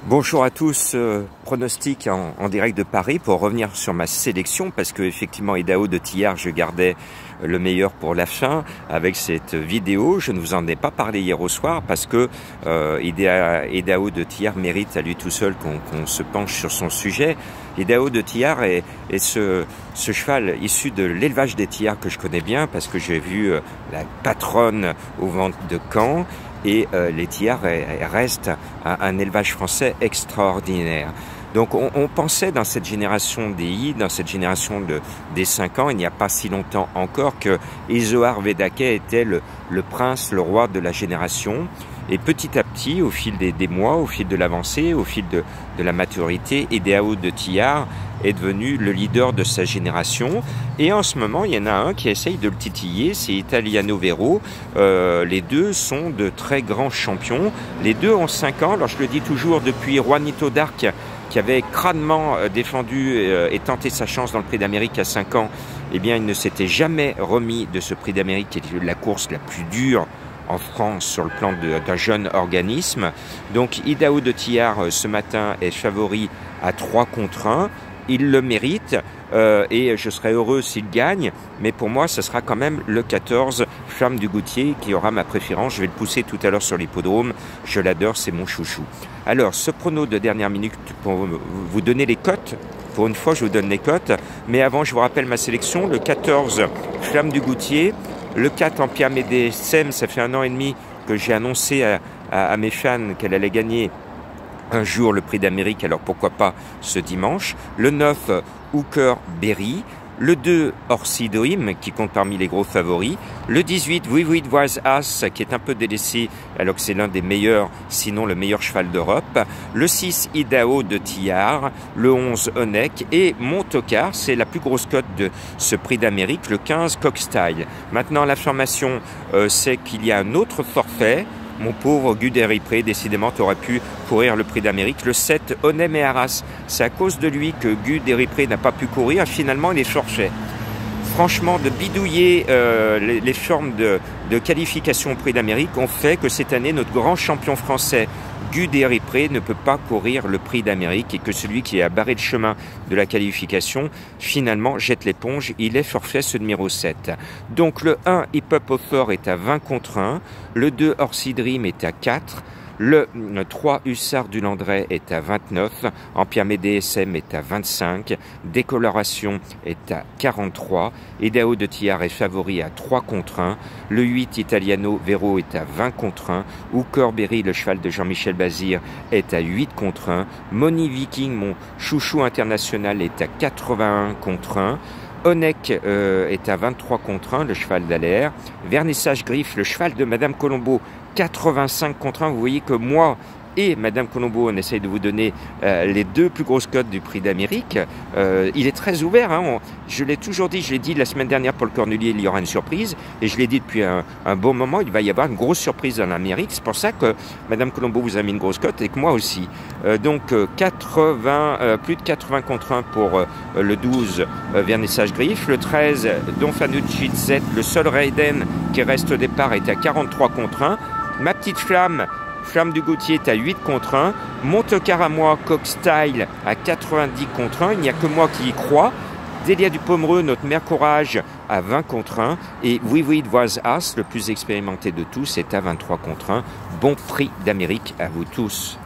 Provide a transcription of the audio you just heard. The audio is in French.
Bonjour à tous, pronostic en direct de Paris pour revenir sur ma sélection parce que effectivement Idaho de Tillard, je gardais le meilleur pour la fin avec cette vidéo. Je ne vous en ai pas parlé hier au soir parce que Idaho de Tillard mérite à lui tout seul qu'on se penche sur son sujet. Idaho de Tillard est ce cheval issu de l'élevage des Tillards que je connais bien parce que j'ai vu la patronne au ventre de Caen. Et les Tillards restent un élevage français extraordinaire. Donc on pensait dans cette génération des I, dans cette génération des 5 ans, il n'y a pas si longtemps encore, que Izoard Vedake était le prince, le roi de la génération. Et petit à petit, au fil des mois, au fil de l'avancée, au fil de la maturité, Idaho de Tillard est devenu le leader de sa génération. Et en ce moment, il y en a un qui essaye de le titiller, c'est Italiano Vero. Les deux sont de très grands champions. Les deux ont 5 ans. Alors je le dis toujours, depuis Juanito d'Arc, qui avait crânement défendu et tenté sa chance dans le Prix d'Amérique à 5 ans, eh bien il ne s'était jamais remis de ce Prix d'Amérique qui était la course la plus dure en France sur le plan d'un jeune organisme. Donc Idaho de Tillard ce matin est favori à 3-1. Il le mérite et je serai heureux s'il gagne, mais pour moi ce sera quand même le 14 Flamme du Goutier qui aura ma préférence. Je vais le pousser tout à l'heure sur l'hippodrome, je l'adore, c'est mon chouchou. Alors ce prono de dernière minute pour vous donner les cotes. Pour une fois je vous donne les cotes, mais avant je vous rappelle ma sélection. Le 14 Flamme du Goutier, le 4 Empire Médecem, ça fait 1 an et demi que j'ai annoncé à mes fans qu'elle allait gagner un jour le Prix d'Amérique, alors pourquoi pas ce dimanche. Le 9 Hooker Berry, le 2 Orsi Dream qui compte parmi les gros favoris, le 18 Vivid Was As qui est un peu délaissé alors que c'est l'un des meilleurs, sinon le meilleur cheval d'Europe, le 6 Idaho de Tillard, le 11 Onek et Montocar, c'est la plus grosse cote de ce Prix d'Amérique, le 15 Cockstyle. Maintenant l'information c'est qu'il y a un autre forfait. Mon pauvre Guderipré, décidément, tu aurais pu courir le Prix d'Amérique. Le 7, Onem et Arras. C'est à cause de lui que Guderipré n'a pas pu courir. Finalement, il est forfait. Franchement, de bidouiller les formes de qualification au Prix d'Amérique ont fait que cette année, notre grand champion français, Guderipré, ne peut pas courir le Prix d'Amérique et que celui qui a barré le chemin de la qualification, finalement, jette l'éponge. Il est forfait, ce numéro 7. Donc le 1, Hip Hop Offer est à 20-1. Le 2, Orsi Dream est à 4. Le 3, Hussard du Landré est à 29, Empire Médecem est à 25, Décoloration est à 43, Idaho de Tillard est favori à 3-1, le 8, Italiano Vero est à 20-1, Hooker Berry, le cheval de Jean-Michel Bazir, est à 8-1, Money Viking, mon chouchou international, est à 81-1, Onek est à 23-1, le cheval d'Alaire. Vernissage Griffe, le cheval de Madame Colombo, 85-1. Vous voyez que moi et Madame Colombo, on essaye de vous donner les deux plus grosses cotes du Prix d'Amérique. Il est très ouvert. Hein. Je l'ai toujours dit, je l'ai dit la semaine dernière pour le Cornulier, il y aura une surprise. Et je l'ai dit depuis un bon moment, il va y avoir une grosse surprise dans l'Amérique. C'est pour ça que Madame Colombo vous a mis une grosse cote et que moi aussi. Donc plus de 80-1 pour le 12 Vernissage Griffe. Le 13 Don Fanucci Z, le seul Raiden qui reste au départ est à 43-1. Ma petite Flamme du Goutier est à 8-1. Montocar à moi, Cockstyle à 90-1. Il n'y a que moi qui y crois. Delia du Pomereux, notre mère courage, à 20-1. Et Vivid Was As, le plus expérimenté de tous, est à 23-1. Bon Prix d'Amérique à vous tous.